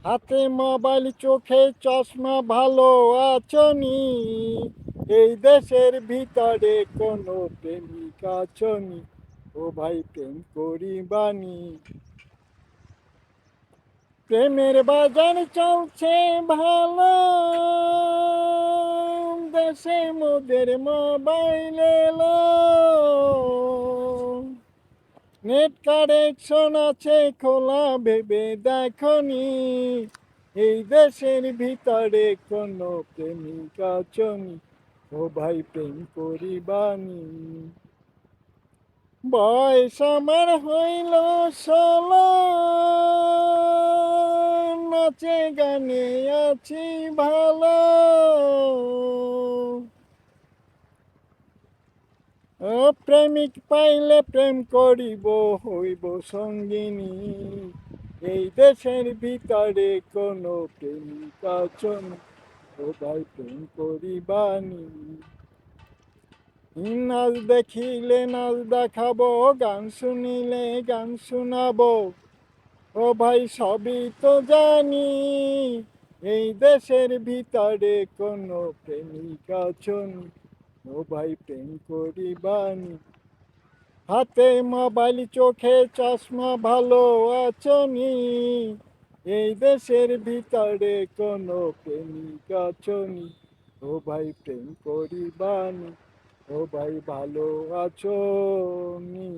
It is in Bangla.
হাতে মোবাইল চোখে চশমা ভালো আছনি, এই দেশের ভিতরে কোনো প্রেমিক আছনি, ও ভাই প্রেম করিবানি। প্রেমের বাজার চলছে ভালো, দেশে মোদের মোবাইল এলো, নেট কানেকশন আছে খোলা ভেবে দেখনি, এই দেশের ভিতরে কোনো প্রেমিক আছনি, ও ভাই প্রেম করিবানি। বয়স আমার হইল 16, নাচে গানে আছি ভালো, ও প্রেমিক পাইলে প্রেম করিব হইব সঙ্গিনী, এই দেশের ভিতরে কোনো প্রেমিক আছনি, ও ভাই প্রেম করিবানি। নাচ দেখিলে নাচ দেখাবো, গান শুনিলে গান শোনাবো, ও ভাই সবই তো জানি, এই দেশের ভিতরে কোনো প্রেমিক আছনি, ও ভাই প্রেম করিবানি। হাতে মোবাইল চোখে চশমা ভালো আছনি, এই দেশের ভিতরে কোনো প্রেমিক আছনি, ও ভাই প্রেম করিবানি, ও ভাই ভালো আছো নি।